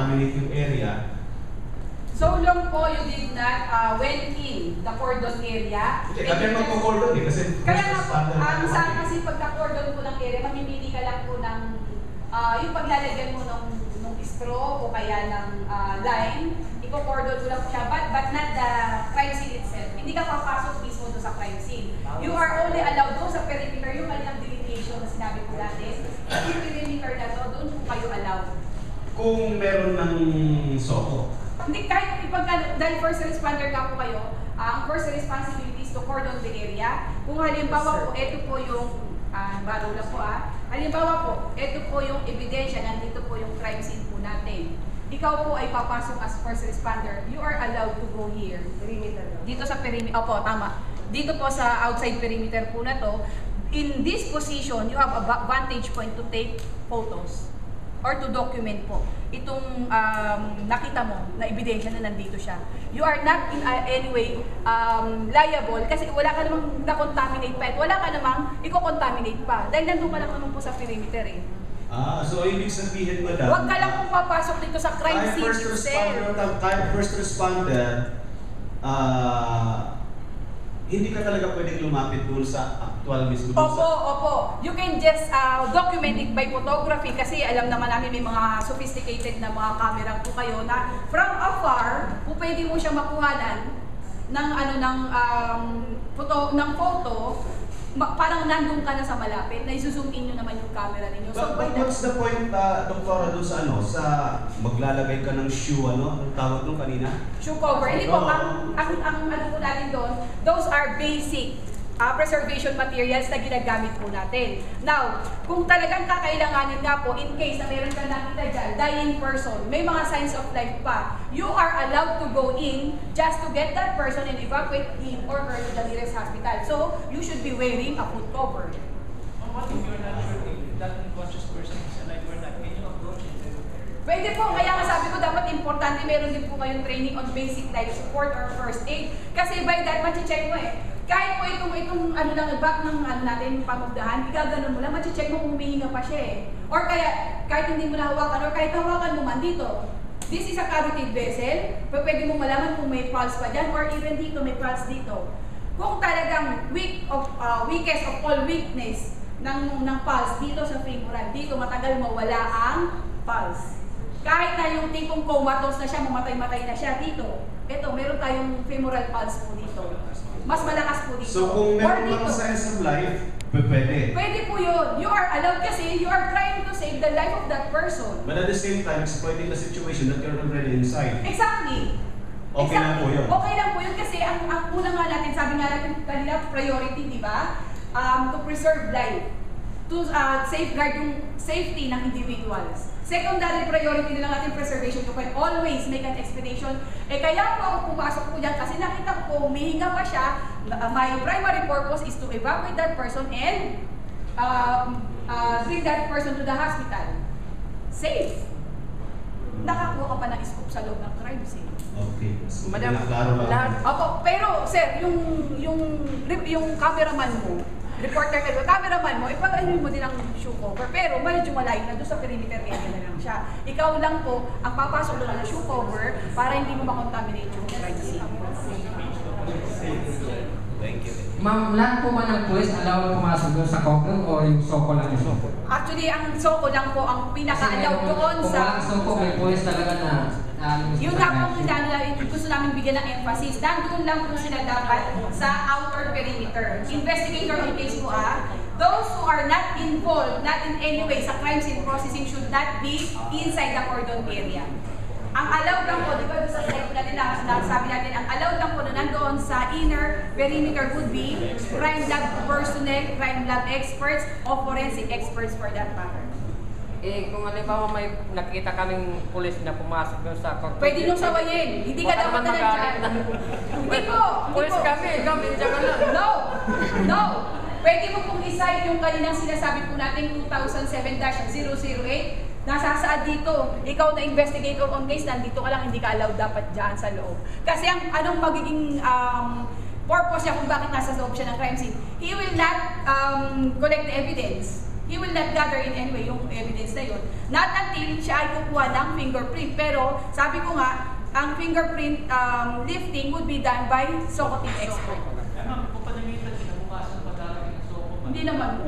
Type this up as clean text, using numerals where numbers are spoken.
contaminate yung area. So long po you did not went in the cordon area. Okay, kami magpo-cordon eh kasi kaya nga po, saan kasi pagka-cordon po ng area, mamimili ka lang po ng yung paglalagyan mo ng straw o kaya ng line, ipo-cordon mo lang po siya, but not the crime scene itself. Hindi ka papasok mismo doon sa crime scene. You are only allowed doon sa perimeter, yung kanilang delineation na sinabi ko natin. Yung perimeter na to, doon po kayo allowed. Kung meron ng soko. Hindi, kahit dahil first responder ka po kayo, ang first responsibility is to cordon the area. Kung halimbawa po, ito po yung, baro lang po halimbawa po, ito po yung ebidensya, nandito po yung crime scene po natin. Ikaw po ay papasok as first responder, you are allowed to go here. Perimeter. Dito sa perimeter, opo, tama. Dito po sa outside perimeter po na to, in this position, you have a vantage point to take photos or to document po itong nakita mo na ebidensya na nandito siya. You are not in any way liable kasi wala ka namang na-contaminate pa at wala ka namang i-contaminate pa dahil nandun ka lang naman po sa perimeter eh. So ibig sabihin mo na huwag ka lang pong papasok dito sa crime scene itself. Kahit first responder, hindi ka talaga pwedeng lumapit doon sa actual mismo. Opo. You can just document it by photography kasi alam naman namin may mga sophisticated na mga camera po kayo na from afar, po pwede mo siya makuhanan ng photo, parang nandun ka na sa malapit, na i-zoom in nyo naman yung camera ninyo. So, but what's the point, Doktora, doon sa maglalagay ka ng shoe, ang tawag nung kanina? Shoe cover. Hindi po, ang ano po natin doon, those are basic preservation materials na ginagamit po natin. Now, kung talagang kakailanganin nga po, in case na meron kang nakita dyan, dying person, may mga signs of life pa, you are allowed to go in just to get that person and evacuate him or her to the nearest hospital. So, you should be wearing a foot cover. What if you're not sure if that unconscious person is alive or not? Can you approach it? Pwede po, kaya nga sabi ko dapat importante meron din po kayong training on basic life support or first aid. Kasi by that, machi-check mo eh. Kahit po itong back ng natin, pamagdahan, igaganon mo lang, machi-check mo kung humihinga pa siya eh. Or kaya, kahit hindi mo nahawakan, or kahit hawakan mo man dito. This is a carotid vessel, pwede mo malaman kung may pulse pa dyan, or even dito, may pulse dito. Kung talagang weakest of all weakness ng pulse dito sa femoral, dito matagal mawala ang pulse. Kahit na yung tipong comatose na siya, mamatay-matay na siya dito. Ito, meron tayong femoral pulse po dito. Mas malakas po dito. So kung meron mga signs of life, pwede. Pwede po yun. You are allowed kasi you are trying to save the life of that person. But at the same time, exploiting the situation that you're already inside. Exactly. Okay lang po yun. Okay lang po yun kasi ang una nga natin, sabi nga natin kanila, priority, di ba? To preserve life. To safeguard yung safety ng individuals. Secondary priority na lang natin preservation. You can always make an explanation. Kaya po ako pumasok po dyan kasi nakita ko po, humihinga pa siya. My primary purpose is to evacuate that person and bring that person to the hospital. Safe. Nakakuha ka pa ng scoop sa loob ng crime scene. Okay. So, Madam, Opo, pero sir, yung cameraman mo, reporter ka doon, cameraman mo, ipag-ano mo din ang shoe cover. Pero medyo malayo na doon sa perimeter area na lang siya. Ikaw lang po ang papasok doon ng shoe cover para hindi mo makontaminate yung crime scene. Thank you. Ma'am, lahat po ba ng police allowed pumasok doon sa cordon o yung soko lang yung soko? Actually, ang soko lang po ang pinaka-allowed doon sa... Kung walang soko, may police talaga na... Yun nga po gusto namin bigyan ng emphasis. Nandun lang po sila dapat sa outer perimeter. Investigator on case po those who are not involved, not in any way sa crime scene processing should not be inside the cordon area. Ang allowed lang po, di ba doon sa slide natin sabi natin, ang allowed lang po na nandoon sa inner perimeter would be crime lab personnel, crime lab experts, o forensic experts for that matter. Kung halimbawa may nakita kaming pulis na pumasok doon sa cordon. Pwede nung sawayin. Hindi ka dapat na nandiyan. Hindi po. Pulis kami dyan ka lang. No. Pwede mo pong isite yung kaninang sinasabi po natin 2007-008. Nasasaad dito. Ikaw na investigator on case, nandito ka lang, hindi ka allowed dapat dyan sa loob. Kasi anong magiging purpose niya kung bakit nasa loob siya ng crime scene? He will not collect the evidence. he will not gather in any way yung evidence na yun. Not until siya ay kukuha ng fingerprint. Pero sabi ko nga, ang fingerprint lifting would be done by SOCO team expert. Eh ma'am, kung panamitan sila, bukas ang padalagin ng SOCO. Hindi naman po.